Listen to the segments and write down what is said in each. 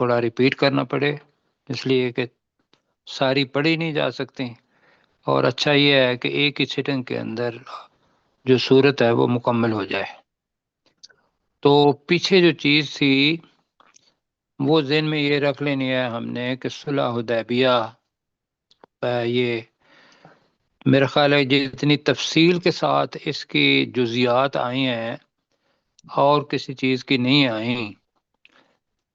تھوڑا ریپیٹ کرنا پڑے، اس لیے کہ ساری پڑھی نہیں جا سکتی، اور اچھا یہ ہے کہ ایک ہی سٹنگ کے اندر جو صورت ہے وہ مکمل ہو جائے۔ تو پیچھے جو چیز تھی وہ ذہن میں یہ رکھ لینی ہے ہم نے کہ صلح حدیبیہ، یہ میرا خیال ہے جتنی تفصیل کے ساتھ اس کی جزیات آئی ہیں اور کسی چیز کی نہیں آئیں،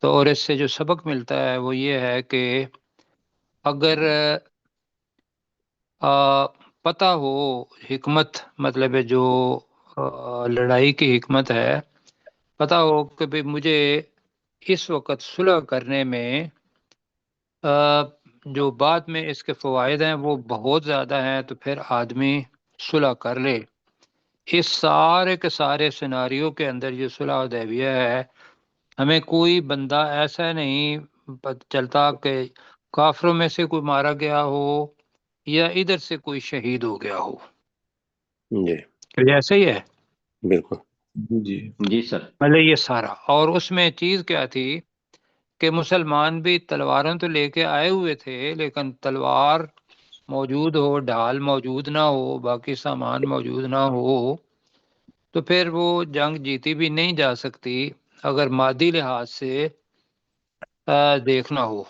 تو اور اس سے جو سبق ملتا ہے وہ یہ ہے کہ اگر پتہ ہو حکمت، مطلب ہے جو لڑائی کی حکمت ہے، پتہ ہو کہ بھئی مجھے اس وقت صلح کرنے میں جو بعد میں اس کے فوائد ہیں وہ بہت زیادہ ہیں، تو پھر آدمی صلح کر لے۔ اس سارے کے سارے سیناریو کے اندر جو صلح حدیبیہ ہے، ہمیں کوئی بندہ ایسا نہیں چلتا کہ کافروں میں سے کوئی مارا گیا ہو یا ادھر سے کوئی شہید ہو گیا ہو، جی ایسا ہی ہے بالکل جی جی سر۔ مطلب یہ سارا۔ اور اس میں چیز کیا تھی کہ مسلمان بھی تلواروں تو لے کے آئے ہوئے تھے، لیکن تلوار موجود ہو، ڈھال موجود نہ ہو، باقی سامان موجود نہ ہو، تو پھر وہ جنگ جیتی بھی نہیں جا سکتی اگر مادی لحاظ سے دیکھنا ہو۔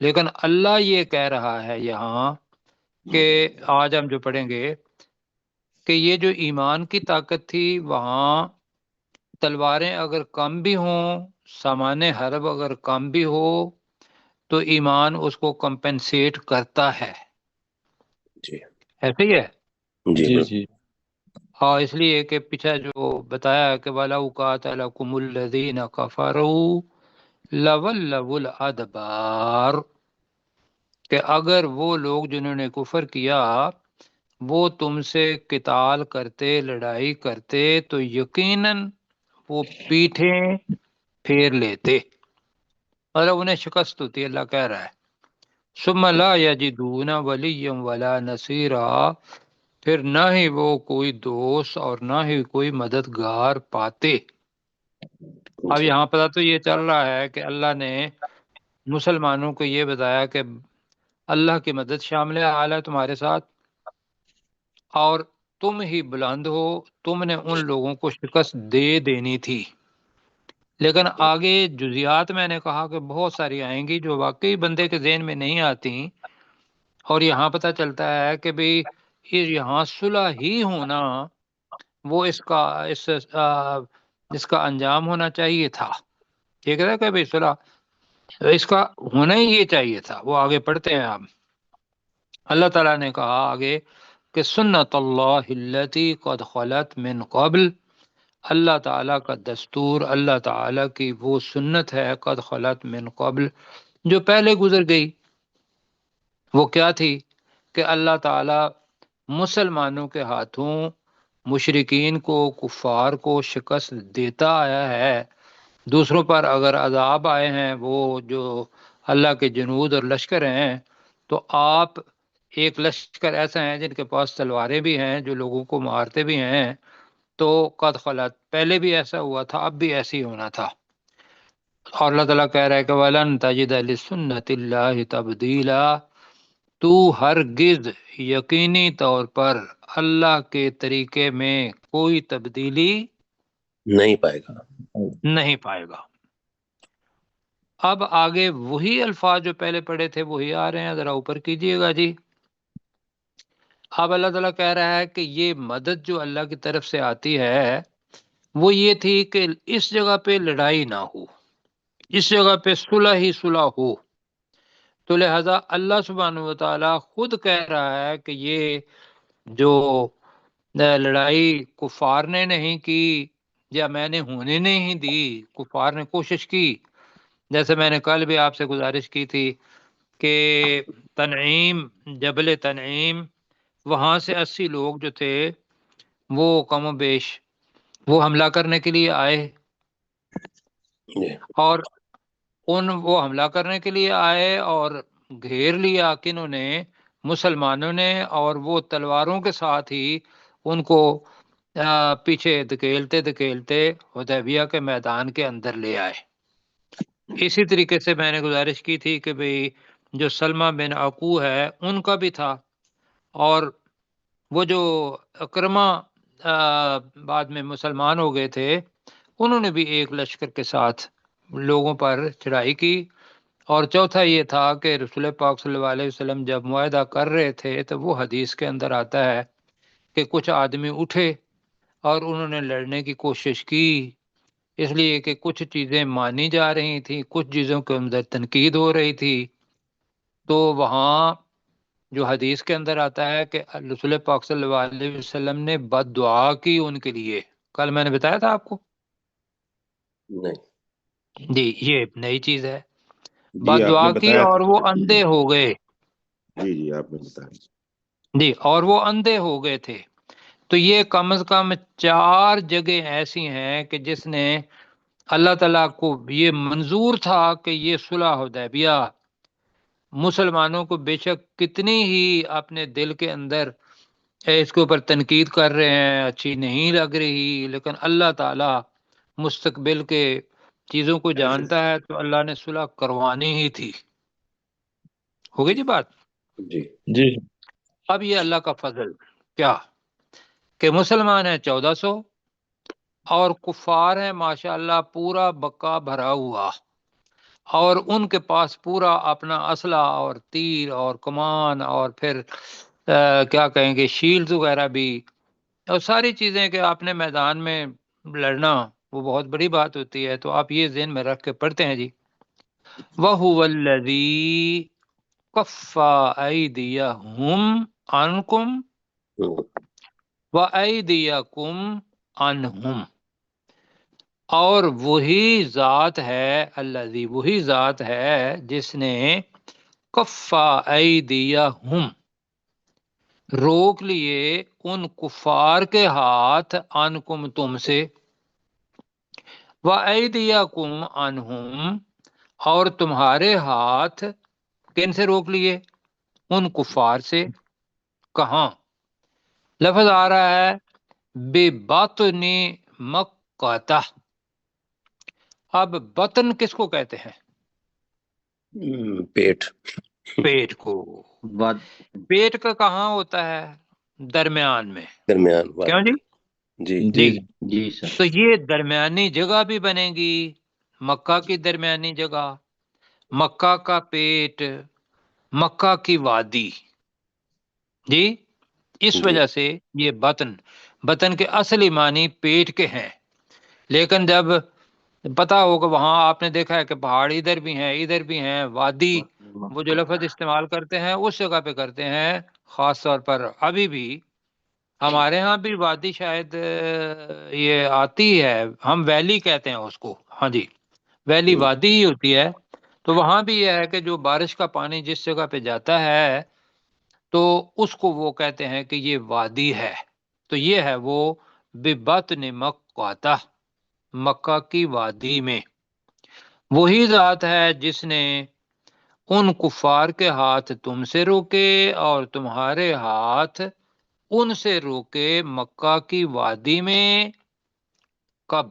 لیکن اللہ یہ کہہ رہا ہے یہاں کہ آج ہم جو پڑھیں گے کہ یہ جو ایمان کی طاقت تھی، وہاں تلواریں اگر کم بھی ہوں، سامان حرب اگر کم بھی ہو، تو ایمان اس کو کمپنسیٹ کرتا ہے، جی ایسے ہی ہے۔ جی جی بالکل جی ہاں، اس لیے کہ پیچھے جو بتایا کہ وَلَوْ قَاتَلَكُمُ الَّذِينَ كَفَرُوا لَوَلَّوُا الْأَدْبَارَ، کہ اگر وہ لوگ جنہوں نے کفر کیا وہ تم سے قتال کرتے، لڑائی کرتے، تو یقیناً وہ پیٹھیں پھیر لیتے، مطلب انہیں شکست ہوتی، اللہ کہہ رہا ہے۔ ثم لا یجدون ولیا ولا نصیرا، پھر نہ ہی وہ کوئی دوست اور نہ ہی کوئی مددگار پاتے۔ اب جی یہاں پتہ تو یہ چل رہا ہے کہ اللہ نے مسلمانوں کو یہ بتایا کہ اللہ کی مدد شامل حال ہے تمہارے ساتھ، اور تم ہی بلند ہو، تم نے ان لوگوں کو شکست دے دینی تھی۔ لیکن آگے جزیات میں نے کہا کہ بہت ساری آئیں گی جو واقعی بندے کے ذہن میں نہیں آتی، اور یہاں پتہ چلتا ہے کہ بھئی یہاں صلح ہی ہونا وہ اس کا انجام ہونا چاہیے تھا، ٹھیک ہے کہ بھئی صلح اس کا ہونا ہی یہ چاہیے تھا۔ وہ آگے پڑھتے ہیں آپ، اللہ تعالیٰ نے کہا آگے کہ سنت اللہ التی قد خلت من قبل، اللہ تعالیٰ کا دستور، اللہ تعالیٰ کی وہ سنت ہے قد خلت من قبل جو پہلے گزر گئی۔ وہ کیا تھی کہ اللہ تعالیٰ مسلمانوں کے ہاتھوں مشرکین کو، کفار کو شکست دیتا آیا ہے۔ دوسروں پر اگر عذاب آئے ہیں، وہ جو اللہ کے جنود اور لشکر ہیں، تو آپ ایک لشکر ایسا ہیں جن کے پاس تلواریں بھی ہیں، جو لوگوں کو مارتے بھی ہیں، تو قد خلت پہلے بھی ایسا ہوا تھا، اب بھی ایسے ہی ہونا تھا۔ اور اللہ تعالیٰ کہہ رہا ہے کہ وَلَن تَجِدَ لِسُنَّتِ اللَّهِ تَبْدِيلًا، تو ہرگز یقینی طور پر اللہ کے طریقے میں کوئی تبدیلی نہیں پائے گا۔ نہیں پائے گا۔ اب آگے وہی الفاظ جو پہلے پڑھے تھے وہی آ رہے ہیں، ذرا اوپر کیجئے گا جی۔ اب اللہ تعالیٰ کہہ رہا ہے کہ یہ مدد جو اللہ کی طرف سے آتی ہے وہ یہ تھی کہ اس جگہ پہ لڑائی نہ ہو، اس جگہ پہ صلح ہی صلح ہو۔ تو لہذا اللہ سبحانہ وتعالیٰ خود کہہ رہا ہے کہ یہ جو لڑائی کفار نے نہیں کی یا میں نے ہونے نہیں دی، کفار نے کوشش کی، جیسے میں نے کل بھی آپ سے گزارش کی تھی کہ تنعیم، جبل تنعیم، وہاں سے 80 لوگ جو تھے وہ کم و بیش وہ حملہ کرنے کے لیے آئے، جی اور وہ حملہ کرنے کے لیے آئے اور گھیر لیا کنہوں نے؟ مسلمانوں نے، اور وہ تلواروں کے ساتھ ہی ان کو پیچھے دھکیلتے دھکیلتے حدیبیہ کے میدان کے اندر لے آئے۔ اسی طریقے سے میں نے گزارش کی تھی کہ بھئی جو سلمہ بن عقو ہے ان کا بھی تھا، اور وہ جو اکرمہ بعد میں مسلمان ہو گئے تھے، انہوں نے بھی ایک لشکر کے ساتھ لوگوں پر چڑھائی کی۔ اور چوتھا یہ تھا کہ رسول پاک صلی اللہ علیہ وسلم جب معاہدہ کر رہے تھے تو وہ حدیث کے اندر آتا ہے کہ کچھ آدمی اٹھے اور انہوں نے لڑنے کی کوشش کی، اس لیے کہ کچھ چیزیں مانی جا رہی تھیں، کچھ چیزوں کے اندر تنقید ہو رہی تھی۔ تو وہاں جو حدیث کے اندر آتا ہے کہ رسول پاک صلی اللہ علیہ وسلم نے بد دعا کی ان کے لیے، کل میں نے بتایا تھا آپ کو، نہیں جی یہ نئی چیز ہے، جی بد آپ نے دعا کی بتایا اور تھا، وہ اندھے ہو گئے، جی جی آپ نے بتایا، جی اور وہ اندھے ہو گئے تھے۔ تو یہ کم از کم 4 جگہ ایسی ہیں کہ جس نے اللہ تعالیٰ کو یہ منظور تھا کہ یہ صلح حدیبیہ مسلمانوں کو بے شک کتنی ہی اپنے دل کے اندر اس کے اوپر تنقید کر رہے ہیں، اچھی نہیں لگ رہی، لیکن اللہ تعالیٰ مستقبل کے چیزوں کو جانتا ہے، تو اللہ نے صلح کروانی ہی تھی۔ ہو گئی جی بات۔ جی جی اب یہ اللہ کا فضل کیا کہ مسلمان ہیں 1400 اور کفار ہیں ماشاءاللہ پورا بکا بھرا ہوا، اور ان کے پاس پورا اپنا اسلحہ اور تیر اور کمان اور پھر کیا کہیں گے شیلڈ وغیرہ بھی، اور ساری چیزیں کہ اپنے میدان میں لڑنا وہ بہت بڑی بات ہوتی ہے۔ تو آپ یہ ذہن میں رکھ کے پڑھتے ہیں جی، وَهُوَ الَّذِي كَفَّ أَيْدِيَهُمْ عَنْكُمْ وَأَيْدِيَكُمْ عَنْهُمْ، اور وہی ذات ہے، الذی وہی ذات ہے جس نے کفا ایدیہم روک لیے ان کفار کے ہاتھ، عنکم تم سے، وَأَيْدِيَكُمْ عَنْهُمْ اور تمہارے ہاتھ کن سے روک لیے؟ ان کفار سے۔ کہاں؟ لفظ آ رہا ہے بِبَطْنِ مکہ۔ اب بطن کس کو کہتے ہیں؟ پیٹ پیٹ کو۔ پیٹ کا کہاں ہوتا ہے؟ درمیان میں، درمیان کیوں والا، جی؟ جی جی جی سر، تو یہ درمیانی جگہ بھی بنے گی، مکہ کی درمیانی جگہ، مکہ کا پیٹ، مکہ کی وادی، جی اس جی وجہ سے یہ بطن کے اصلی معنی پیٹ کے ہیں۔ لیکن جب پتا ہوگا وہاں آپ نے دیکھا ہے کہ پہاڑ ادھر بھی ہیں ادھر بھی ہیں، وادی وہ جو لفظ استعمال کرتے ہیں اس جگہ پہ کرتے ہیں، خاص طور پر ابھی بھی ہمارے ہاں بھی وادی شاید یہ آتی ہے، ہم ویلی کہتے ہیں اس کو، ہاں جی ویلی وادی ہی ہوتی ہے۔ تو وہاں بھی یہ ہے کہ جو بارش کا پانی جس جگہ پہ جاتا ہے تو اس کو وہ کہتے ہیں کہ یہ وادی ہے۔ تو یہ ہے وہ بِبَطْنِ مکہ، مکہ کی وادی میں۔ وہی ذات ہے جس نے ان کفار کے ہاتھ تم سے روکے اور تمہارے ہاتھ ان سے روکے مکہ کی وادی میں۔ کب؟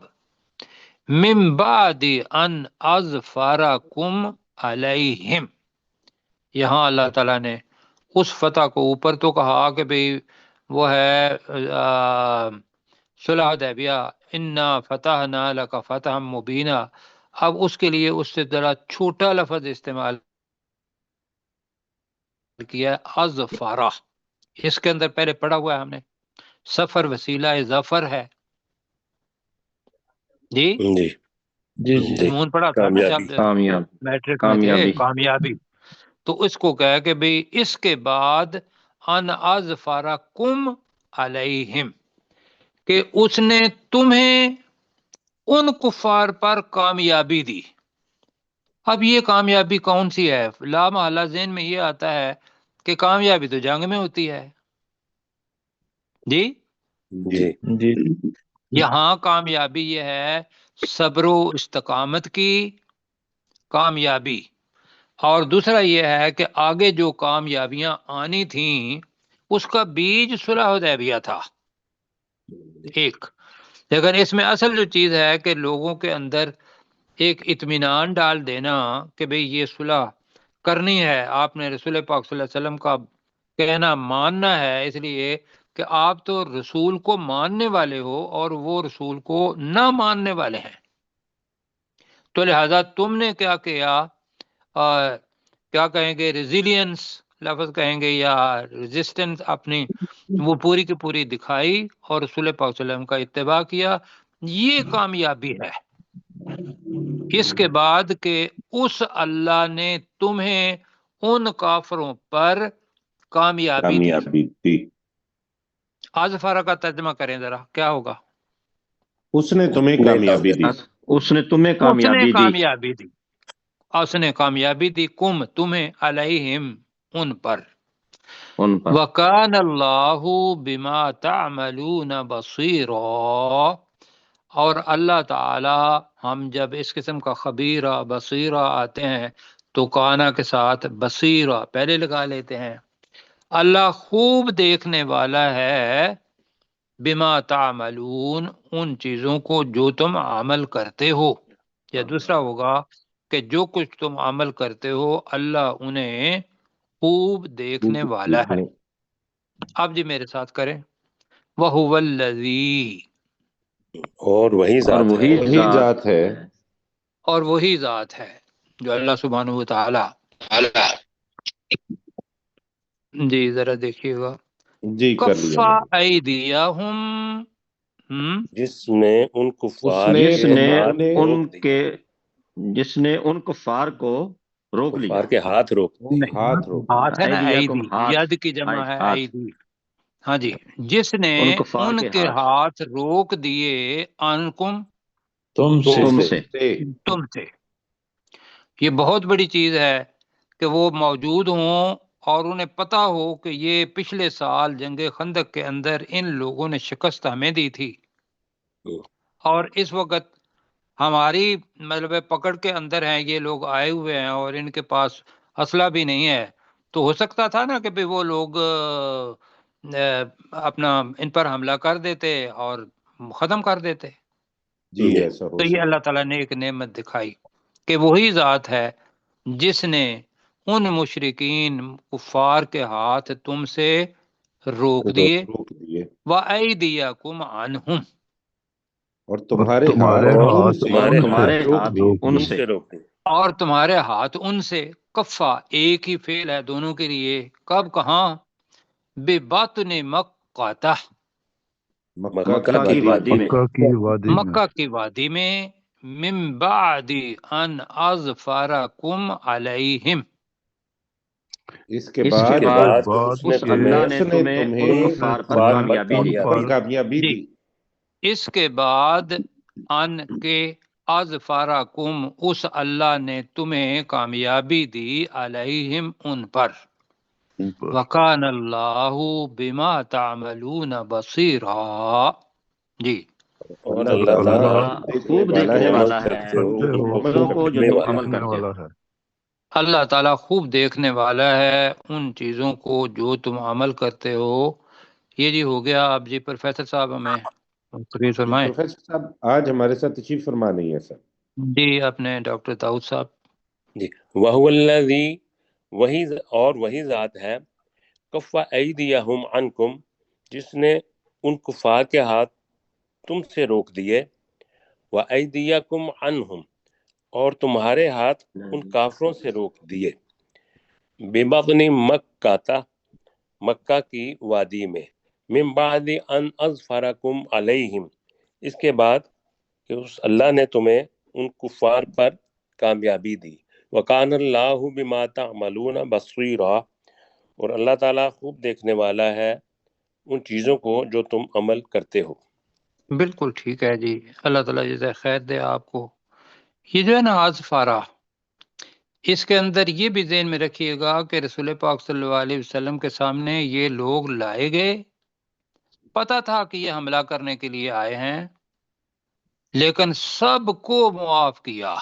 من بعد ان اظفرکم علیہم، یہاں اللہ تعالیٰ نے اس فتح کو اوپر تو کہا کہ بھئی وہ ہے صلح حدیبیہ، انا فتحنا لک فتحا مبینا، اب اس کے لیے اس سے ذرا چھوٹا لفظ استعمال کیا اظفرہ، اس کے اندر پہلے پڑھا ہوا ہے ہم نے، سفر وسیلہ ظفر ہے جی، جی جی جی جی مضمون پڑھا تھا نا کامیابی، جب کامیاب، میٹرک میں تھے، کامیابی، کامیابی۔ تو اس کو کہا کہ بھئی اس کے بعد ان اظفرکم علیہم، کہ اس نے تمہیں ان کفار پر کامیابی دی۔ اب یہ کامیابی کون سی ہے؟ لا محالہ ذہن میں یہ آتا ہے کہ کامیابی تو جنگ میں ہوتی ہے جی، جی جی یہاں کامیابی یہ ہے صبر و استقامت کی کامیابی، اور دوسرا یہ ہے کہ آگے جو کامیابیاں آنی تھیں اس کا بیج صلح حدیبیہ تھا ایک، لیکن اس میں اصل جو چیز ہے کہ لوگوں کے اندر ایک اطمینان ڈال دینا کہ بھئی یہ صلح کرنی ہے، آپ نے رسول پاک صلی اللہ علیہ وسلم کا کہنا ماننا ہے، اس لیے کہ آپ تو رسول کو ماننے والے ہو اور وہ رسول کو نہ ماننے والے ہیں، تو لہذا تم نے کیا کیا، کیا کہیں گے، ریزیلینس لفظ کہیں گے یا ریزسٹنس اپنی وہ پوری کی پوری دکھائی اور رسول پاک صلی اللہ علیہ وسلم کا اتباع کیا، یہ کامیابی ہے۔ اس کے بعد کہ اس اللہ نے تمہیں ان کافروں پر کامیابی دی۔ دی، آزفارہ کا ترجمہ کریں ذرا، کیا ہوگا؟ اس نے تمہیں کامیابی دی، اس نے تمہیں اس نے کامیابی دی، کامیابی دی، اس نے کامیابی دی کم تمہیں علیہم ان پر، ان پر، وَكَانَ اللَّهُ بِمَا تَعْمَلُونَ بَصِيرًا، اور اللہ تعالی، ہم جب اس قسم کا خبیرہ بصیرہ آتے ہیں تو کانا کے ساتھ بصیرہ پہلے لگا لیتے ہیں، اللہ خوب دیکھنے والا ہے بما تعملون، ان چیزوں کو جو تم عمل کرتے ہو، یا دوسرا ہوگا کہ جو کچھ تم عمل کرتے ہو اللہ انہیں خوب دیکھنے والا ہے۔ اب جی میرے ساتھ کریں، وَهُوَ الَّذِي، اور وہی اور ذات وہی ہے، ذات ہے، اور وہی ذات ہے جو اللہ سبحانہ و تعالی، جی ذرا دیکھیے گا، جی کر لیا کفا میں نے۔ ایدیہم، جس نے ان اس کفار نے کے تمہیں ہاتھ روک دیے، جس نے ان کفار کو روک لیا، کفار کے ہاتھ روک دیے، ہاتھ روک لیا، ہاتھ ہے نا، ایدیکم ایدی، ہاتھ، ید کی جمع ہے ہاتھ، ایدی، ہاں جی، جس نے ان کفار ان کے کے ہاتھ، ہاتھ روک دیے، انکم، تم سے تم سے، سے، تم سے، یہ بہت بڑی چیز ہے کہ وہ موجود ہوں اور انہیں پتہ ہو کہ یہ پچھلے سال جنگ خندق کے اندر ان لوگوں نے شکست ہمیں دی تھی، اور اس وقت ہماری مطلب پکڑ کے اندر ہیں یہ لوگ آئے ہوئے ہیں اور ان کے پاس اسلحہ بھی نہیں ہے، تو ہو سکتا تھا نا کہ وہ لوگ اپنا ان پر حملہ کر دیتے اور ختم کر دیتے۔ جی ایسا ہو تو یہ سکتا، اللہ تعالیٰ نے ایک نعمت دکھائی کہ وہی ذات ہے جس نے ان مشرکین کفار کے ہاتھ تم سے روک دیے، روک دیے، وَأَيْدِيَكُمْ عَنْهُمْ، اور اور تمہارے تمہارے ہاتھ ان ہاتھ سے تمہارے ان ہاتھ روک دیے، روک ان دیے۔ سے روک دیے، اور تمہارے ہاتھ ان سے، کفا ایک ہی فعل ہے دونوں کے لیے، کب کہاں، بِبَطْنِ مَکَّةَ، مکہ مکہ کی کی وادی وادی میں، میں، مکہ کی وادی میں، مکہ کی وادی میں، من بعد ان اظفرکم علیہم، اس کے اس کے بعد بعد کہ بعد اس نے اس کہ تمہیں اللہ نے ان تمہیں کفار پر تمہیں کامیابی ان دیا، پر کامیابی جی، دی، اس کے بعد ان کے اظفرکم، اس اللہ نے تمہیں کامیابی دی، علیہم ان پر، ان پر، وَكَانَ اللَّهُ بِمَا تَعْمَلُونَ بَصِيرًا، جی، اور اللہ اللہ تعالیٰ تعالیٰ خوب دیکھنے جو والا عمل ہے کرتے ہو کرتے ان ہو کو عملوں خوب کو دیکھنے جو والا ہے۔ دیکھنے والا ہے۔ اللہ تعالیٰ خوب دیکھنے والا ہے ان چیزوں کو جو تم عمل کرتے ہو۔ یہ جی ہو گیا۔ اب جی پروفیسر صاحب ہمیں تقریر جی فرمائیں۔ پروفیسر صاحب آج ہمارے ساتھ تشریف فرما نہیں ہے سر۔ جی اپنے ڈاکٹر داؤد صاحب۔ جی، وَهُوَ الَّذِي، وہی اور وہی ذات ہے، کفَّ أَيْدِيَهُمْ عَنْكُمْ، جس نے ان کفار کے ہاتھ تم سے روک دیے، وَأَيْدِيَكُمْ عَنْهُمْ، اور تمہارے ہاتھ ان کافروں سے روک دیے، بِبَطْنِ مَکَّةَ، مکہ کی وادی میں، من بعد ان اظفرکم علیہم، اس کے بعد کہ اس اللہ نے تمہیں ان کفار پر کامیابی دی، وَكَانَ اللَّهُ بِمَا تَعْمَلُونَ بَصِيرًا، اور اللہ تعالیٰ خوب دیکھنے والا ہے ان چیزوں کو جو تم عمل کرتے ہو۔ بالکل ٹھیک ہے جی، اللہ تعالیٰ جزائے خیر دے آپ کو۔ یہ جو ہے نا آزفارہ، اس کے اندر یہ بھی ذہن میں رکھیے گا کہ رسول پاک صلی اللہ علیہ وسلم کے سامنے یہ لوگ لائے گئے، پتہ تھا کہ یہ حملہ کرنے کے لیے آئے ہیں، لیکن سب کو معاف کیا۔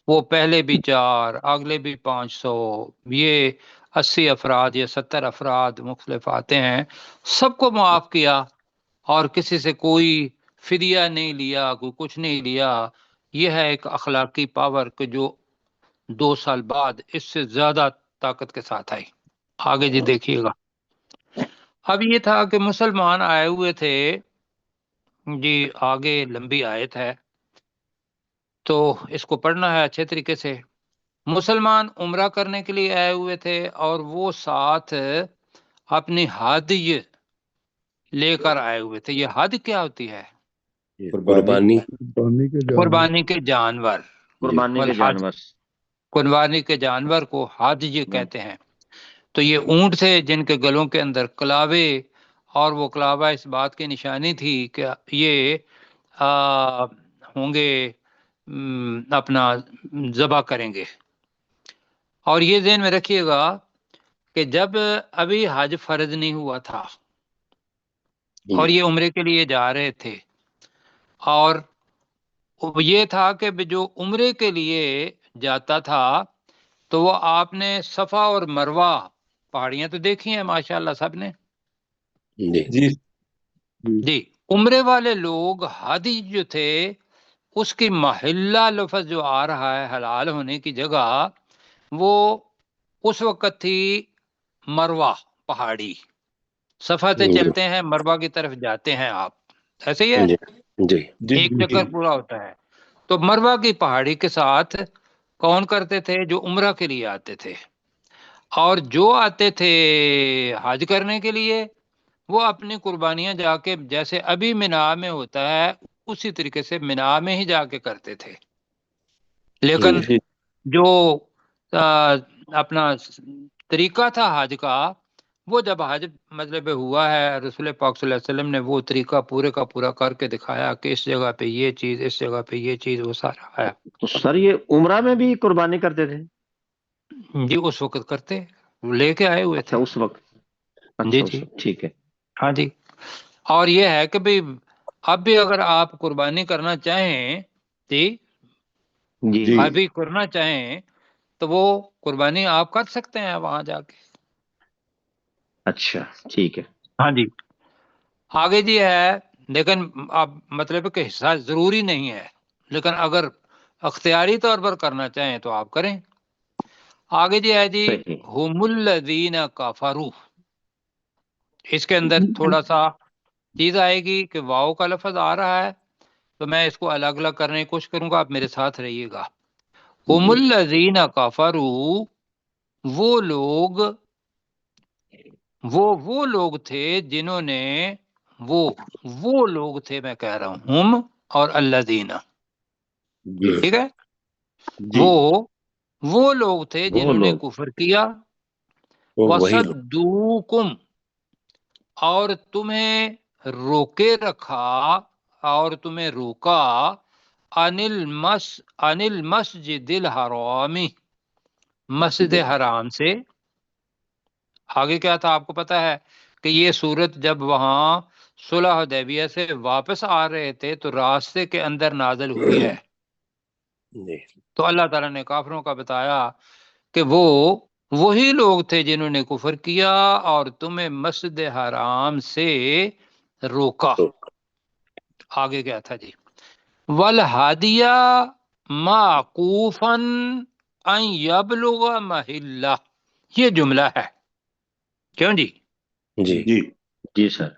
وہ پہلے بھی 4، اگلے بھی 500، یہ 80 افراد یا 70 افراد مختلف آتے ہیں، سب کو معاف کیا، اور کسی سے کوئی فدیہ نہیں لیا، کوئی کچھ نہیں لیا، یہ ہے ایک اخلاقی پاور کہ جو 2 سال بعد اس سے زیادہ طاقت کے ساتھ آئی۔ آگے جی دیکھیے گا، اب یہ تھا کہ مسلمان آئے ہوئے تھے جی، آگے لمبی آیت ہے تو اس کو پڑھنا ہے اچھے طریقے سے۔ مسلمان عمرہ کرنے کے لیے آئے ہوئے تھے اور وہ ساتھ اپنی ہدیہ لے کر آئے ہوئے تھے۔ یہ حد کیا ہوتی ہے؟ قربانی قربانی کے جانور، قربانی کے والحد، جانور۔ قربانی کے جانور کو ہدیہ کہتے ہیں۔ تو یہ اونٹ تھے جن کے گلوں کے اندر کلاوے، اور وہ کلاوہ اس بات کی نشانی تھی کہ یہ ہوں گے اپنا ذبح کریں گے۔ اور یہ ذہن میں رکھیے گا کہ جب ابھی حج فرض نہیں ہوا تھا اور یہ عمرے کے لیے جا رہے تھے، اور یہ تھا کہ جو عمرے کے لیے جاتا تھا تو وہ آپ نے صفا اور مروہ پہاڑیاں تو دیکھی ہیں ماشاءاللہ سب نے جی۔ عمرے والے لوگ حاجی جو تھے اس کی محلہ لفظ جو آ رہا ہے حلال ہونے کی جگہ، وہ اس وقت تھی مروہ پہاڑی۔ صفا سے چلتے ہیں مروہ کی طرف جاتے ہیں آپ، ایسے ہی ہے، ایک چکر پورا ہوتا ہے۔ تو مروہ کی پہاڑی کے ساتھ کون کرتے تھے؟ جو عمرہ کے لیے آتے تھے، اور جو آتے تھے حج کرنے کے لیے وہ اپنی قربانیاں جا کے جیسے ابھی مینا میں ہوتا ہے اسی طریقے سے مینا میں ہی جا کے کرتے تھے۔ لیکن جو اپنا طریقہ تھا حج کا، وہ جب حج مطلب ہوا ہے، رسول پاک صلی اللہ علیہ وسلم نے وہ طریقہ پورے کا پورا کر کے دکھایا کہ اس جگہ پہ یہ چیز، اس جگہ پہ یہ چیز، وہ سارا ہے۔ تو سر یہ عمرہ میں بھی قربانی کرتے تھے؟ جی اس وقت کرتے، لے کے آئے ہوئے تھے۔ اچھا اس وقت، جی اچھا جی ٹھیک ہے۔ ہاں جی۔ اور یہ ہے کہ بھئی اب بھی اگر آپ قربانی کرنا چاہیں جی، جی ابھی کرنا چاہیں تو وہ قربانی آپ کر سکتے ہیں وہاں جا کے۔ اچھا ٹھیک ہے۔ ہاں جی، آگے جی ہے، لیکن اب مطلب کہ حصہ ضروری نہیں ہے، لیکن اگر اختیاری طور پر کرنا چاہیں تو آپ کریں۔ آگے جی ہے جی، صحیح۔ ہم الذین کفروا، اس کے اندر تھوڑا سا چیز آئے گی کہ واؤ کا لفظ آ رہا ہے، تو میں اس کو الگ الگ کرنے کی کوشش کروں گا، آپ میرے ساتھ رہیے گا۔ ہم الذین کفروا، وہ لوگ تھے جنہوں نے وہ لوگ تھے، میں کہہ رہا ہوں ہم اور الذین، ٹھیک ہے، وہ لوگ تھے جنہوں نے کفر کیا، وصدوکم، اور تمہیں روکے رکھا، اور تمہیں روکا، عن المسجد الحرام، مسجد حرام سے۔ آگے کیا تھا آپ کو پتا ہے کہ یہ صورت جب وہاں صلح حدیبیہ سے واپس آ رہے تھے تو راستے کے اندر نازل ہوئی ہے۔ تو اللہ تعالیٰ نے کافروں کا بتایا کہ وہی لوگ تھے جنہوں نے کفر کیا اور تمہیں مسجد حرام سے روکا۔ آگے کیا تھا جی، والہادیہ معکوفا ان یبلغ محلہ، یہ جملہ ہے، کیوں جی؟ جی سر۔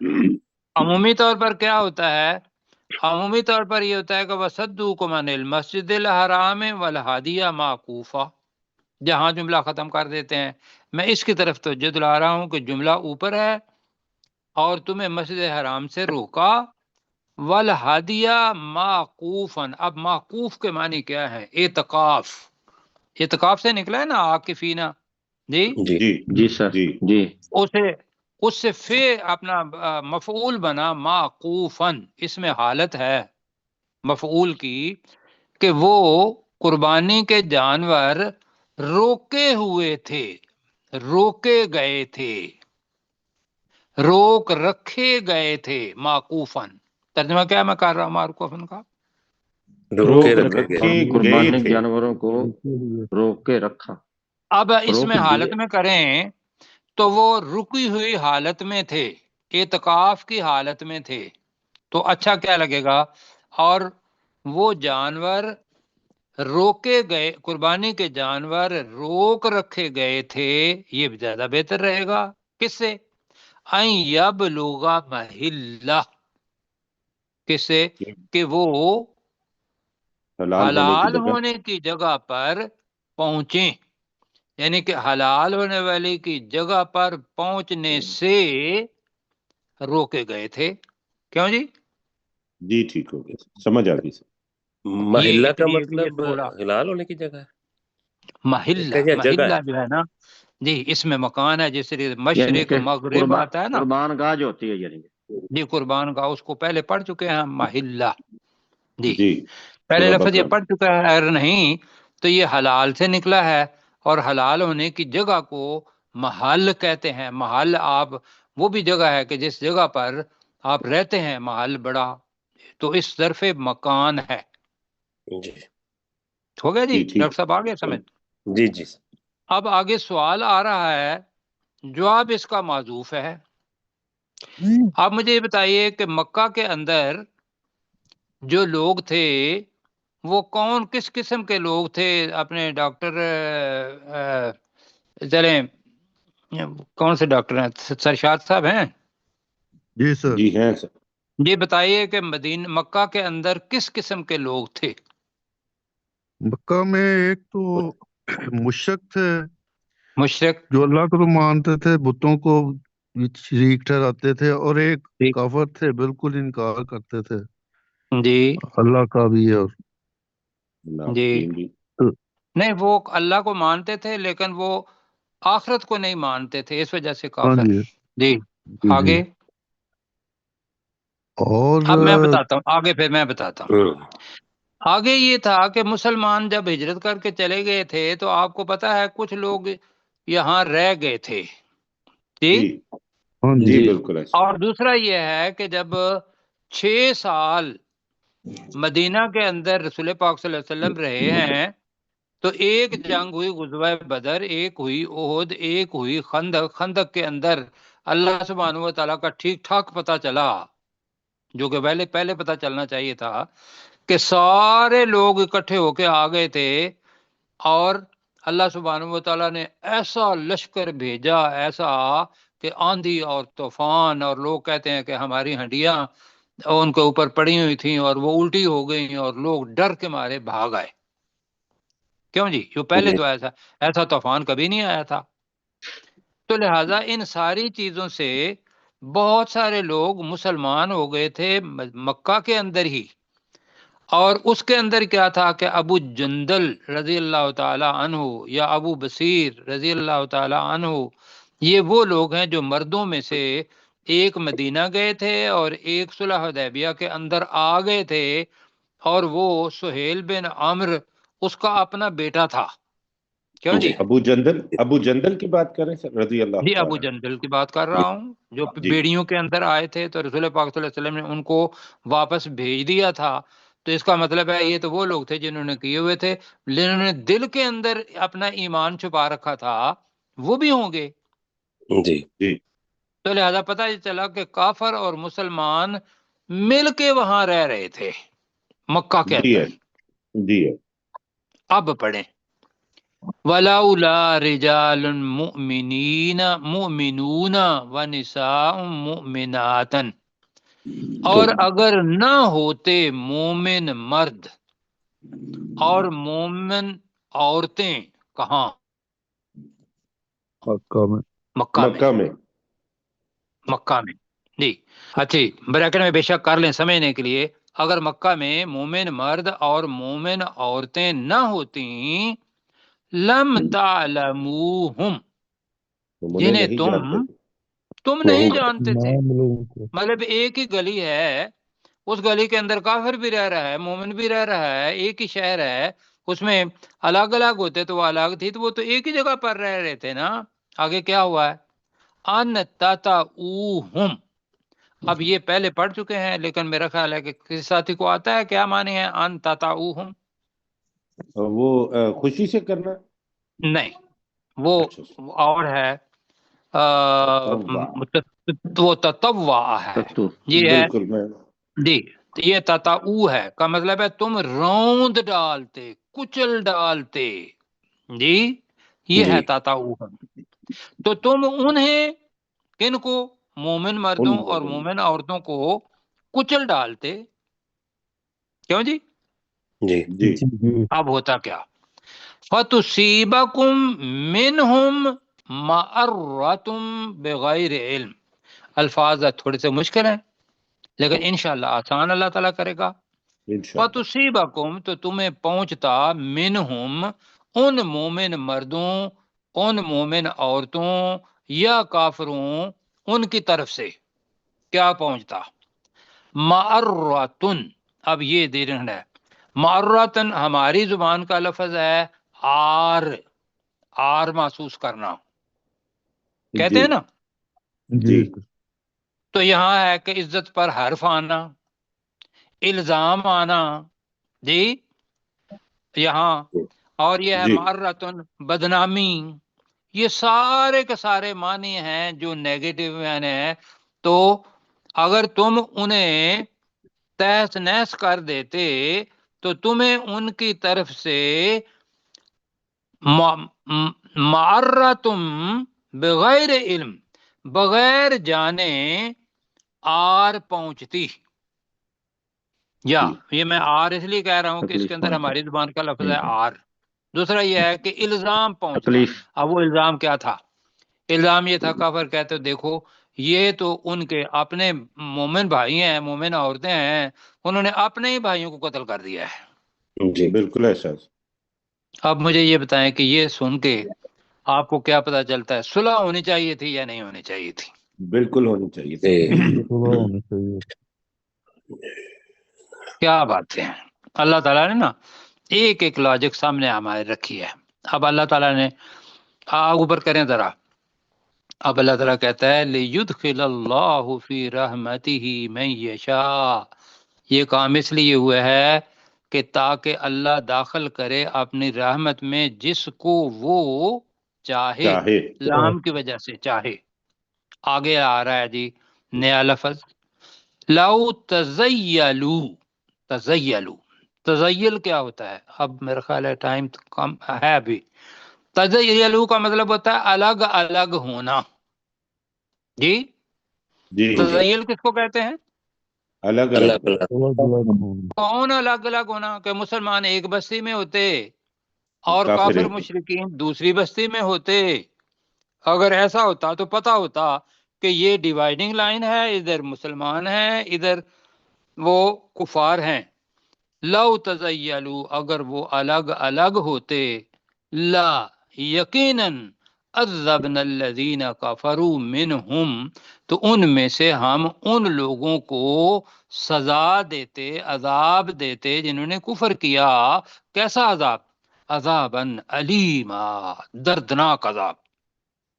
عمومی طور پر کیا ہوتا ہے؟ عمومی طور پر یہ ہوتا ہے کہ وصدوکم عن المسجد الحرام والہادیہ معکوفہ، جہاں جملہ ختم کر دیتے ہیں۔ میں اس کی طرف توجہ دلا رہا ہوں کہ جملہ اوپر ہے، اور تمہیں مسجد حرام سے روکا، والہادیہ معکوفا، اب معکوف کے معنی کیا ہے؟ اعتکاف سے نکلا ہے نا، عاکفینا، جی سر۔ جی اس سے اپنا مفعول بنا معکوفن، اس میں حالت ہے مفعول کی کہ وہ قربانی کے جانور روکے ہوئے تھے، روکے گئے تھے، روک رکھے گئے تھے، معکوفن۔ ترجمہ کیا میں کر رہا ہوں معکوفن کا؟ روکے رکھے گئے، قربانی جانوروں کو روک کے رکھا۔ اب اس میں حالت میں کریں تو وہ رکی ہوئی حالت میں تھے، اعتکاف کی حالت میں تھے، تو اچھا کیا لگے گا؟ اور وہ جانور روکے گئے قربانی کے جانور روک رکھے گئے تھے، یہ زیادہ بہتر رہے گا۔ کس سے؟ این یبلغ محلہ، کس سے؟ کہ وہ حلال ہونے کی جگہ پر پہنچیں، یعنی کہ حلال ہونے والی کی جگہ پر پہنچنے سے روکے گئے تھے۔ کیوں جی؟ جی ٹھیک ہو گیا، سمجھ آ گئی سر۔ محلہ کا یہ مطلب تھوڑا حلال ہونے کی جگہ ہے، محلہ، جگہ محلہ ہے۔ جو ہے نا جی، اس میں مکان ہے، جس طرح یعنی مشرق کہ مغرب آتا ہے نا قربان گاہ جو ہوتی ہے، یعنی جی، قربان کا، اس کو پہلے پڑھ چکے ہیں ہم، محلہ جی، جی پہلے سورہ لفظ یہ بقرہ پڑھ چکا ہے، اگر نہیں تو یہ حلال سے نکلا ہے، اور حلال ہونے کی جگہ کو محل کہتے ہیں۔ محل آپ وہ بھی جگہ ہے کہ جس جگہ پر آپ رہتے ہیں، محل بڑا، تو اس ظرف مکان ہے۔ جی ہو گیا جی، جی ٹھیک۔ ڈاکٹر صاحب آگے سمجھ۔ جی جی اب آگے سوال آ رہا ہے، جواب اس کا معذوف ہے۔ آپ مجھے یہ بتائیے کہ مکہ کے اندر جو لوگ تھے وہ کون کس قسم کے لوگ تھے؟ اپنے ڈاکٹر چلیں، کون سے ڈاکٹر ہیں؟ سرشاد صاحب ہیں جی سر، جی ہیں سر۔ یہ بتائیے کہ مکہ کے اندر کس قسم کے لوگ تھے؟ مکہ میں ایک تو مشرک تھے مشرک، جو اللہ کو تو مانتے تھے، بتوں کو شریک ٹھہراتے تھے، اور ایک کافر تھے، بالکل انکار کرتے تھے جی اللہ کا بھی اور جی، جی نہیں وہ اللہ کو مانتے تھے لیکن وہ آخرت کو نہیں مانتے تھے، اس وجہ سے ہاں کافر۔ جی جی جی جی۔ آگے، اور اب میں بتاتا ہوں آگے، پھر میں بتاتا ہوں۔ ہوں، آگے یہ تھا کہ مسلمان جب ہجرت کر کے چلے گئے تھے تو آپ کو پتا ہے کچھ لوگ یہاں رہ گئے تھے، جی، جی ہاں جی جی بالکل ایسا۔ اور دوسرا یہ ہے کہ جب 6 سال مدینہ کے اندر رسول پاک صلی اللہ علیہ وسلم رہے ہیں تو ایک جنگ ہوئی غزوہ بدر، ایک ہوئی احد، ایک ہوئی خندق۔ خندق کے اندر اللہ سبحانہ و تعالیٰ کا ٹھیک ٹھاک پتہ چلا، جو کہ پہلے پتہ چلنا چاہیے تھا، کہ سارے لوگ اکٹھے ہو کے آ گئے تھے، اور اللہ سبحانہ و تعالیٰ نے ایسا لشکر بھیجا، ایسا کہ آندھی اور طوفان، اور لوگ کہتے ہیں کہ ہماری ہنڈیاں ان کے اوپر پڑی ہوئی تھیں اور وہ الٹی ہو گئیں اور لوگ ڈر کے مارے بھاگ آئے۔ کیوں جی؟ جو پہلے تو ایسا طوفان کبھی نہیں آیا تھا۔ تو لہٰذا ان ساری چیزوں سے بہت سارے لوگ مسلمان ہو گئے تھے مکہ کے اندر ہی، اور اس کے اندر کیا تھا کہ ابو جندل رضی اللہ تعالی عنہ یا ابو بصیر رضی اللہ تعالی عنہ، یہ وہ لوگ ہیں جو مردوں میں سے ایک مدینہ گئے تھے اور ایک صلح حدیبیہ کے اندر آ گئے تھے، اور وہ سہیل بن عمرو اس کا اپنا بیٹا تھا۔ کیوں جی؟ ابو جندل کی بات کریں سر، رضی اللہ جی ابو تعالیٰ جندل کی بات کر رہا ہوں، جو جی بیڑیوں کے اندر آئے تھے تو رسول پاک صلی اللہ علیہ وسلم نے ان کو واپس بھیج دیا تھا۔ تو اس کا مطلب ہے یہ تو وہ لوگ تھے جنہوں نے کیے ہوئے تھے، جنہوں نے دل کے اندر اپنا ایمان چھپا رکھا تھا، وہ بھی ہوں گے۔ جی جی تو لہذا پتہ یہ چلا کہ کافر اور مسلمان مل کے وہاں رہ رہے تھے مکہ کے جی اندر۔ ہے جی ہے۔ اب پڑھیں، وَلَوْلَا رِجَالٌ مُؤْمِنُونَ وَنِسَاءٌ مُؤْمِنَاتٌ، اور اگر نہ ہوتے مومن مرد اور مومن عورتیں، کہاں؟ مکہ میں۔ مکہ میں۔ مکہ میں جی، اچھا بریکٹ میں بے شک کر لیں سمجھنے کے لیے، اگر مکہ میں مومن مرد اور مومن عورتیں نہ ہوتی، لم تعلموہم، انہیں جنہیں نہیں جانتے تھے۔ تم نہیں جانتے تھے۔ نام لوگوں کو مطلب ایک ہی گلی ہے، اس گلی کے اندر کافر بھی رہ رہا ہے، مومن بھی رہ رہا ہے، ایک ہی شہر ہے، اس میں الگ الگ ہوتے تو وہ الگ تھی، تو وہ تو ایک ہی جگہ پر رہ رہے تھے نا۔ آگے کیا ہوا ہے؟ ان تطعوہم، اب یہ پہلے پڑھ چکے ہیں لیکن میرا خیال ہے کہ کسی ساتھی کو آتا ہے کیا معنی ہے ان تطعوہم؟ وہ خوشی سے کرنا۔ نہیں، وہ اچھا اور ہے، تطوع، وہ تطوع ہے، تتو یہ ہے بالکل میں جی، یہ تطعو ہے کا مطلب ہے تم روند ڈالتے، کچل ڈالتے. جی یہ ہے جی تاتاؤہم. تو تم انہیں کن کو؟ مومن مردوں اور مومن عورتوں کو کچل ڈالتے. کیوں جی؟ جی جی اب ہوتا کیا؟ فَتُصِيبَكُم مِّنْهُمْ مَعَرَّةٌ بِغَيْرِ علم. الفاظ تھوڑے سے مشکل ہیں لیکن انشاءاللہ آسان اللہ تعالیٰ کرے گا. انشاءاللہ. فَتُصِيبَكُم تو تمہیں پہنچتا منہم ان مومن مردوں ان مومن عورتوں یا کافروں ان کی طرف سے کیا پہنچتا؟ معرتن. اب یہ دیرن ہے. معرتن ہماری زبان کا لفظ ہے آر محسوس کرنا کہتے جی ہیں نا. جی تو یہاں ہے کہ عزت پر حرف آنا، الزام آنا. جی یہاں اور یہ ہے جی معرتن بدنامی. یہ سارے کے سارے معنی ہیں جو نیگیٹو ہیں. تو اگر تم انہیں تہس نہس کر دیتے تو تمہیں ان کی طرف سے معرتم بغیر علم بغیر جانے آر پہنچتی. یا جی یہ میں آر اس لیے کہہ رہا ہوں کہ اس کے تکلیف اندر پہنچے. ہماری زبان کا لفظ ہے آر. دوسرا یہ ہے کہ الزام پہنچتا. تکلیف. اب وہ الزام کیا تھا؟ الزام یہ تھا کافر کہتے دیکھو یہ تو ان کے اپنے مومن بھائی ہیں، مومن عورتیں ہیں، انہوں نے اپنے ہی بھائیوں کو قتل کر دیا ہے. جی بالکل ایسا. اب مجھے یہ بتائیں کہ یہ سن کے آپ کو کیا پتا چلتا ہے؟ صلح ہونی چاہیے تھی یا نہیں ہونی چاہیے تھی؟ بالکل ہونی چاہیے تھی. جی کیا بات ہے. اللہ تعالیٰ نے نا ایک ایک لاجک سامنے ہمارے رکھی ہے. اب اللہ تعالیٰ نے اوپر کریں ذرا. اب اللہ تعالیٰ کہتا ہے لِيُدْخِلَ اللَّهُ فِي رَحْمَتِهِ مَن يَشَاءُ. یہ کام اس لیے ہوا ہے کہ تاکہ اللہ داخل کرے اپنی رحمت میں جس کو وہ چاہے. چاہے. لام کی وجہ سے چاہے. آگے آ رہا ہے جی نیا لفظ لَوْ تَزَيَّلُوا. تزیلو تزیل کیا ہوتا ہے؟ اب میرا خیال ہے ٹائم کم ہے ابھی. تزیلو کا مطلب ہوتا ہے الگ الگ ہونا. جی جی تزیل کس کو کہتے ہیں؟ الگ اللہ الگ. اللہ کون الگ الگ ہونا؟ کہ مسلمان ایک بستی میں ہوتے اور کافر کافر ایک. مشرکین دوسری بستی میں ہوتے. اگر ایسا ہوتا تو پتا ہوتا کہ یہ ڈیوائڈنگ لائن ہے، ادھر مسلمان ہیں ادھر وہ کفار ہیں. لو تزیلو اگر وہ الگ الگ ہوتے لا یقیناً عذبنا الذین کفروا منہم تو ان میں سے ہم ان لوگوں کو سزا دیتے عذاب دیتے جنہوں نے کفر کیا. کیسا عذاب؟ عذاباً علیما دردناک عذاب.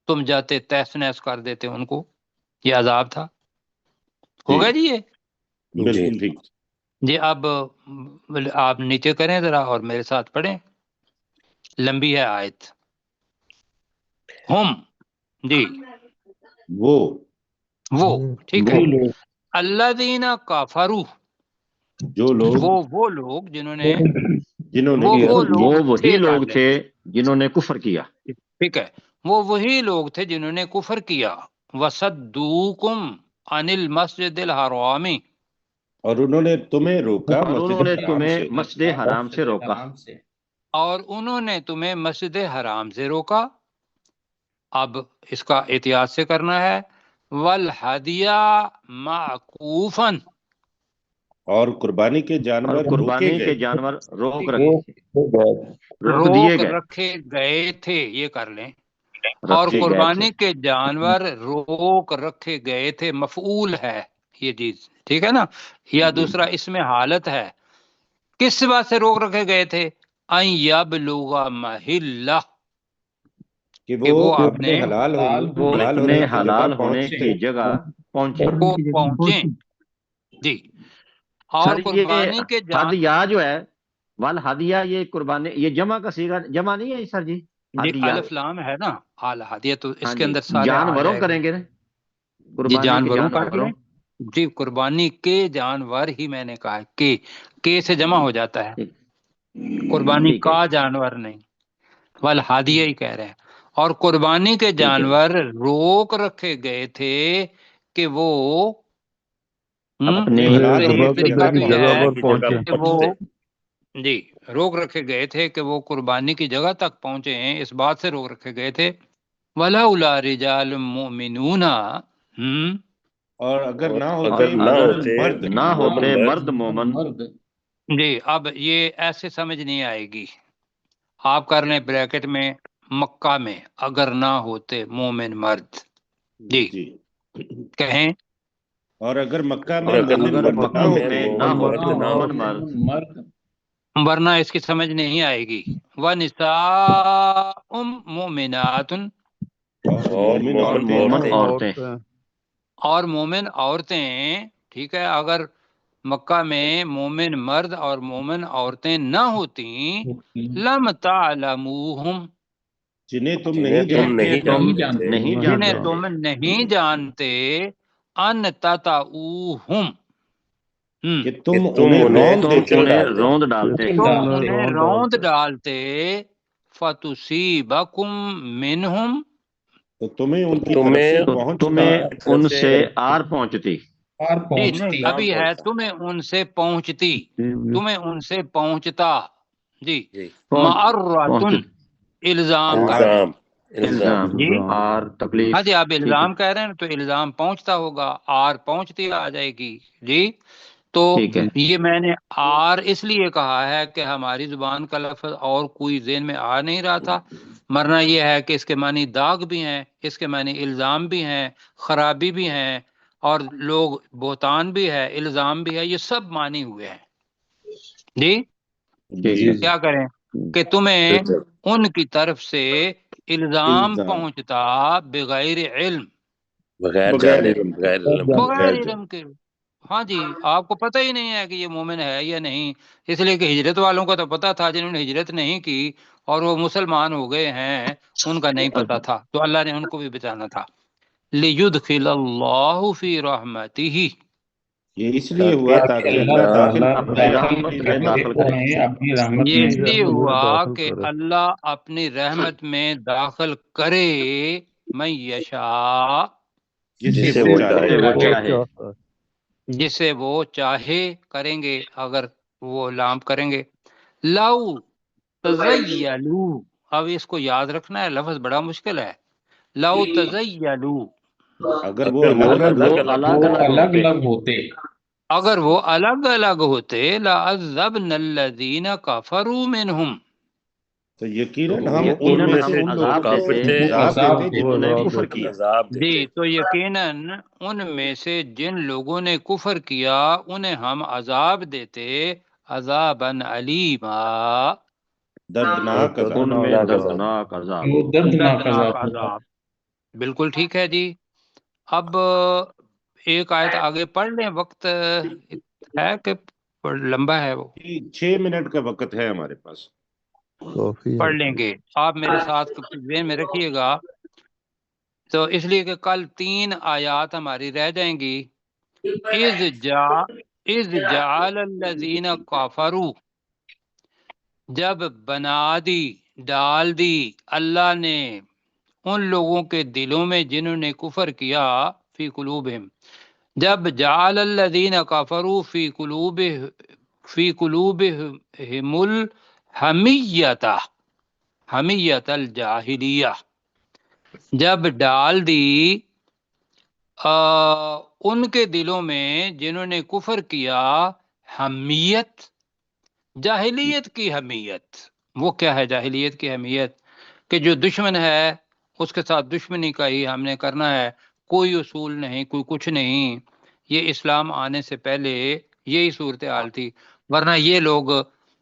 تم جاتے تہس نہس کر دیتے ان کو. یہ عذاب تھا. ہو گیا جی یہ. بالکل ٹھیک. جی اب آپ نیچے کریں ذرا اور میرے ساتھ پڑھیں. لمبی ہے آیت. ہم جی وہ ٹھیک ہے. الذین کفروا جو لوگ وہ لوگ جنہوں نے جنہوں نے وہ وہ لوگ وہی تھے لوگ کر لیں. تھے جنہوں نے کفر کیا. ٹھیک ہے وہ وہی لوگ تھے جنہوں نے کفر کیا. وصدوکم عن المسجد الحرام اور انہوں نے تمہیں روکا اور مسجد انہوں نے حرام تمہیں سے. مسجد حرام سے روکا. اور انہوں نے تمہیں مسجد حرام سے روکا. اب اس کا احتیاط سے کرنا ہے. والہدیہ معکوفاً اور قربانی کے اور جانور روکے قربانی گئے. کے جانور روک دیے روک گئے. رکھے گئے تھے. یہ کر لیں. اور رکھے گئے قربانی تھے. کے جانور روک رکھے گئے تھے. مفعول ہے یہ چیز. ٹھیک ہے نا. یا دوسرا اس میں حالت ہے. کس بات سے روک رکھے گئے تھے؟ ان یبلغ محلہ کہ کہ وہ اپنے اپنے حلال وہ ہونے اپنے کی جگہ حلال ہونے پہنچے. کی جگہ پہنچے. کو پہنچیں. جی اور سر قربانی یہ کے ہدیہ جو ہے والہدیہ یہ قربانی یہ جمع کا صیغہ جمع نہیں ہے سر جی. جی ہدیہ. الف لام ہے نا الہدیہ تو ہاں اس کے جی اندر سارے آ جانوروں جائے گا. کریں گے نا. جی قربانی کے جانوروں کر جانوروں. لیں. جی قربانی کے جانور ہی میں نے کہا کہ سے جمع ہو جاتا ہے. ٹھیک. قربانی ٹھیک ہے کا جانور نہیں، والہادیہ ہی کہہ رہے ہیں، اور قربانی کے ٹھیک ہے جانور روک رکھے گئے تھے کہ وہ اپنے اولاد صحیح ذبح طریقہ کرنے کی تو جگہ یہ ہے پر پہنچے۔ کہ وہ جی روک رکھے گئے تھے کہ وہ قربانی کی جگہ تک پہنچے ہیں، اس بات سے روک رکھے گئے تھے وَلَوْلَا رِجَالٌ مُؤْمِنُونَ اور اگر نہ اور ہوتے اگر نہ اگر ہوتے مرد نہ ہوتے مومن مرد مومن، جی اب یہ ایسے سمجھ نہیں آئے گی، آپ کر لیں بریکٹ میں مکہ میں اگر نہ ہوتے مومن مرد، جی جی کہیں اور اگر مکہ اور میں اگر مومن اگر مرد نہ مکہ میں ہوتے میں نہ مومن مرد ہوتے نہ مومن ہوتے مرد، ورنہ اس کی سمجھ نہیں آئے گی وَنِسَاءٌ مُؤْمِنَاتٌ اور اور مومن اور مومن عورتیں مومن عورتیں عورتیں، اور مومن عورتیں، ٹھیک ہے، اگر مکہ میں مومن مرد اور مومن عورتیں نہ ہوتیں لم تعلموہم، جنہیں تم جنہیں نہیں تم جانتے نہیں تھے تم جانتے تھے نہیں جنہیں جانتے تم تھے نہیں جانتے ان تطعوہم، کہ کہ تم تم انہیں انہیں روند تم دیتے کچل انہیں ڈالتے، روند ڈالتے، تم تم انہیں روند روند ڈالتے، ڈالتے فتصیبکم منہم، تو تمہیں ان تو کی طرف سے تمہیں تو پہنچتا تمہیں کی طرف ان سے سے آر پہنچتی، جی نہیں نام ابھی ہے پہنچتا تمہیں ان سے پہنچتی، تمہیں ان سے پہنچتا، جی جی معرتن پہنچتی الزام کر آر رہے الزام ہیں، الزام الزام، جی آر ہاں تکلیف، جی آپ ٹھیک ہے الزام کہہ رہے ہیں تو الزام پہنچتا ہوگا، آر پہنچتی آ جائے گی، جی تو ٹھیک ہے یہ میں نے آر اس لیے کہا ہے کہ ہماری زبان کا لفظ اور کوئی ذہن میں آ نہیں رہا تھا، مرنا یہ ہے کہ اس کے معنی داغ بھی ہیں، اس کے معنی الزام بھی ہیں، خرابی بھی ہیں، اور لوگ بہتان بھی ہے، الزام بھی ہے، یہ سب معنی ہوئے ہیں، جی ٹھیک جی ہے کیا کریں کہ تمہیں ان کی طرف سے الزام الزام پہنچتا بغیر علم، بغیر بغیر جانے علم کے بغیر علم کے بغیر بغیر جان علم کے، ہاں جی آپ کو پتہ ہی نہیں ہے کہ یہ مومن ہے یا نہیں، اس لیے کہ ہجرت والوں کا تو پتہ تھا، جنہوں نے ہجرت نہیں کی اور وہ مسلمان ہو گئے ہیں ان کا نہیں پتہ تھا، تو اللہ نے ان کو بھی بچانا تھا، لِيُدْخِلَ اللَّهُ فِي رَحْمَتِهِ، یہ اس لیے ہوا تاکہ اللہ داخل اپنی کرے رحمت میں داخل کرے، یہ اس اپنی لیے رحمت میں ہوا داخل کہ کرے۔ اللہ اپنی رحمت میں داخل کرے من یشاء، جسے جسے وہ وہ چاہے جسے وہ وہ چاہے، چاہتا ہے۔ جسے وہ چاہے کریں گے، اگر وہ لام کریں گے، لو تزیلو، اب اس کو یاد رکھنا ہے، لفظ بڑا مشکل ہے، لو تزیلو، اگر وہ اگر وہ الگ اگر الگ وہ الگ الگ ہوتے، اگر وہ الگ الگ ہوتے لعذبنا الذین کفروا منہم، تو تو یقیناً ہم ان یقیناً میں ہم سے ان لوگوں عذاب کو دیتے تھے عذاب دیتے وہ جنہوں نے عذاب کفر دیتے، کیا عذاب جی دیتے، تو یقیناً ان میں سے جن لوگوں نے کفر کیا انہیں ہم عذاب دیتے عذاباً علیما، دردناک عذاب ان میں دردناک عذاب۔ دردناک عذاب، دردناک عذاب، بالکل ٹھیک ہے جی۔ اب ایک آیت آگے پڑھ لیں، وقت ہے کہ لمبا ہے وہ، 6 منٹ کا وقت ہے ہمارے پاس کافی ہے۔ پڑھ لیں گے، آپ میرے ساتھ ذہن میں رکھیے گا، تو اس لیے کہ کل 3 آیات ہماری رہ جائیں گی، اذ جعل الذین کفروا، جب بنا دی ڈال دی اللہ نے ان لوگوں کے دلوں میں جنہوں نے کفر کیا، فی قلوبہم، جب جعل الذین کفروا فی قلوبہم الحمیۃ، حمیت الجاہلیہ، جب ڈال دی ان کے دلوں میں جنہوں نے کفر کیا حمیت، جاہلیت کی حمیت، وہ کیا ہے جاہلیت کی حمیت؟ کہ جو دشمن ہے اس کے ساتھ دشمنی کا ہی ہم نے کرنا ہے، کوئی اصول نہیں، کوئی کچھ نہیں، یہ اسلام آنے سے پہلے یہی صورتحال تھی، ورنہ یہ لوگ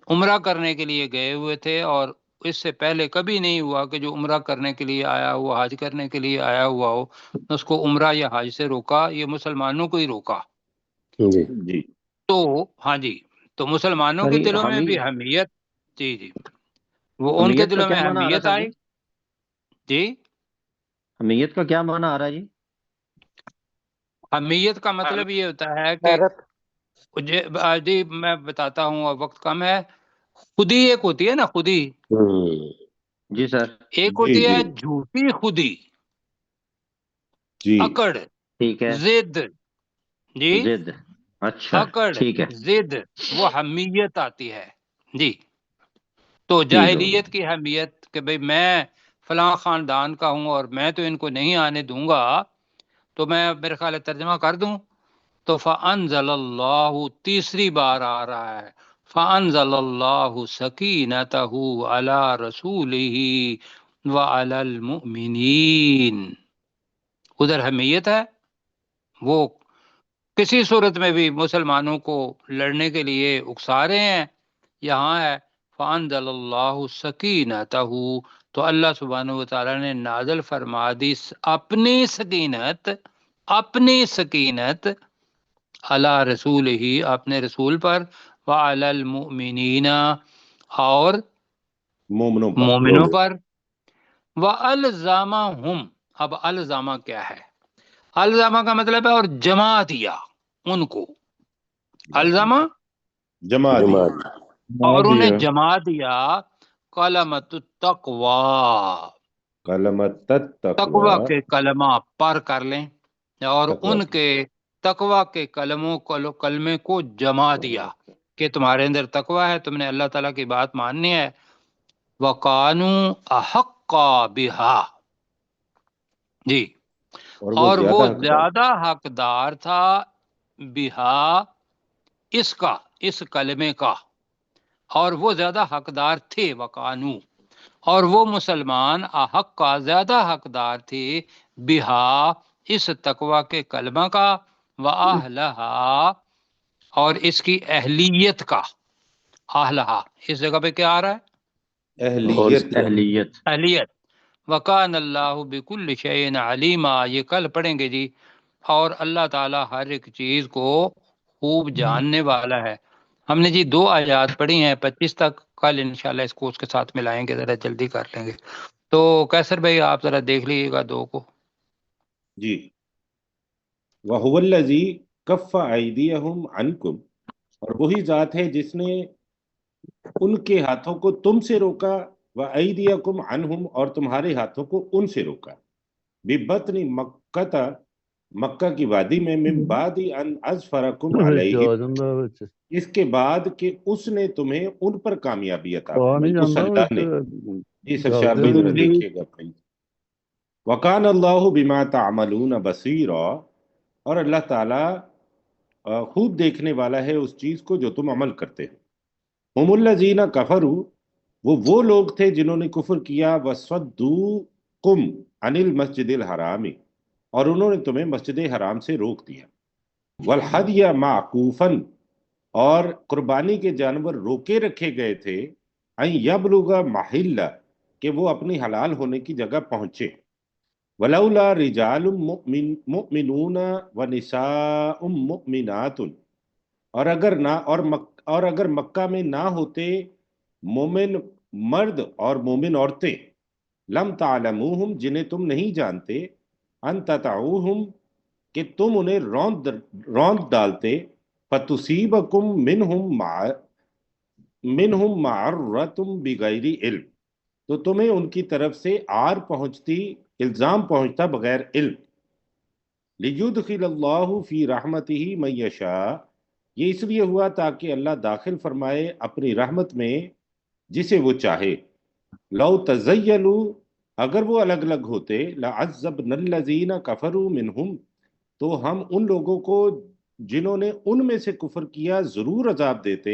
عمرہ کرنے کے لیے گئے ہوئے تھے، اور اس سے پہلے کبھی نہیں ہوا کہ جو عمرہ کرنے کے لیے آیا ہوا، حج کرنے کے لیے آیا ہوا ہو، اس کو عمرہ یا حج سے روکا، یہ مسلمانوں کو ہی روکا، جی جی تو ہاں جی، تو مسلمانوں کے دلوں میں بھی حمیت، جی جی وہ ان کے حمیت کا دلوں کیا میں معنی آ رہا ہے حمیت صاحب جی؟ آئی، جی حمیت کا کیا معنی آ رہا ہے جی؟ حمیت کا مطلب یہ ہوتا ہے کہ جی میں بتاتا ہوں، اب وقت کم ہے، خودی ایک ہوتی ہے نا خودی، جی سر ایک جی ہوتی ہے جی جھوٹی خودی، جی اکڑ، ٹھیک ہے ضد، جی زد اچھا اکڑ، ٹھیک ہے ضد، وہ حمیت آتی ہے جی۔ تو ٹھیک ہے جاہلیت کی حمیت کہ بھئی میں فلاں خاندان کا ہوں اور میں تو ان کو نہیں آنے دوں گا، تو میں میرے خیال ہے ترجمہ کر دوں تو فَأَنزَلَ اللَّهُ تیسری بار آ رہا ہے، فَأَنزَلَ اللَّهُ سَكِينَتَهُ عَلَى رَسُولِهِ وَعَلَى الْمُؤْمِنِينَ۔ ادھر حمیت ہے، وہ کسی صورت میں بھی مسلمانوں کو لڑنے کے لیے اکسا رہے ہیں، یہاں ہے فَأَنزَلَ اللَّهُ سَكِينَتَهُ، تو اللہ سبحانہ وتعالیٰ نے نازل فرما دی اپنی سکینت، اپنی سکینت علی رسول ہی، اپنے رسول پر، وعلی المؤمنین، اور مومنوں پر۔ مومنوں پر، وَأَلْزَمَهُمْ، اب الزامہ کیا ہے؟ الزامہ کا مطلب ہے اور جما دیا ان کو، الزامہ جمع دیا۔ جماعت اور انہیں جما دیا، کلمۃ التقوی، کلمۃ تقوی التقوی، کے کلمہ پر کر لیں، اور تقوی ان کے تقوی کے کلمے کو جما دیا کہ تمہارے اندر تقوی ہے، تم نے اللہ تعالیٰ کی بات ماننی ہے، وَقَانُوا أَحَقَّ بِهَا، جی، اور وہ زیادہ حقدار۔ زیادہ حقدار تھا بہا، اس کا، اس کلمے کا، اور وہ زیادہ حقدار تھے، وقانو، اور وہ مسلمان احق کا زیادہ حقدار تھے، بہا، اس تقوی کے کلمہ کا، وَأَهْلَهَا، اور اس کی اہلیت کا، اہلہا اس جگہ پہ کیا آ رہا ہے؟ اہلیت۔ اہلیت اہلیت، وَكَانَ اللَّهُ بِكُلِّ شَيْءٍ عَلِيمًا، یہ کل پڑھیں گے جی، اور اللہ تعالیٰ ہر ایک چیز کو خوب جاننے والا ہے۔ ہم نے جی 2 آیات پڑھی ہیں 25 تک، کل انشاءاللہ اس کو اس کے ساتھ ملائیں گے، ذرا جلدی کر لیں گے۔ تو کیسر بھائی آپ ذرا دیکھ لیجیے گا 2 کو۔ جی، وَهُوَ الَّذِي كَفَّ أَيْدِيَهُمْ عَنْكُمْ، اور وہی ذات ہے جس نے ان کے ہاتھوں کو تم سے روکا، وَأَيْدِيَكُمْ عَنْهُمْ، اور تمہارے ہاتھوں کو ان سے روکا، بِبَطْنِ مَکَّةَ، مکہ کی وادی میں، من بعد ان اظفرکم علیہم، اس کے بعد کہ اس نے تمہیں ان پر کامیابی عطا فرمائی، اس اللہ نے۔ جی سرشار بھائی ذرا دیکھیے گا پلیز۔ وَكَانَ اللَّهُ بِمَا تَعْمَلُونَ بَصِيرًا، اور اللہ تعالیٰ خوب دیکھنے والا ہے اس چیز کو جو تم عمل کرتے ہو۔ ہم الذین کفروا، وہ لوگ تھے جنہوں نے کفر کیا، وَصَدُّوکُمْ عَنِ الْمَسْجِدِ الْحَرَامِ، اور انہوں نے تمہیں مسجد حرام سے روک دیا، وَالْحَدْیَ مَعْکُوفًا، اور قربانی کے جانور روکے رکھے گئے تھے، اَن یبلغ مَحِلَّ، کہ وہ اپنی حلال ہونے کی جگہ پہنچے، وَلَوْلَا رِجَالٌ مُؤْمِنُونَ وَنِسَاءٌ مُؤْمِنَاتٌ، اور اگر مکہ میں نہ ہوتے مومن مرد اور مومن عورتیں، لم تعلموہم، جنہیں تم نہیں جانتے، ان تطعوہم، کہ تم انہیں روند ڈالتے، فتصیبکم منہم معرۃ بغیر علم، تو تمہیں ان کی طرف سے آر پہنچتی، الزام پہنچتا بغیر علم، لیدخل اللہ فی رحمتہ من یشاء، یہ اس لیے ہوا تاکہ اللہ داخل فرمائے اپنی رحمت میں جسے وہ چاہے، لو تزیلوا، اگر وہ الگ الگ ہوتے، لعذبنا الذین کفروا منہم، تو ہم ان لوگوں کو جنہوں نے ان میں سے کفر کیا ضرور عذاب دیتے،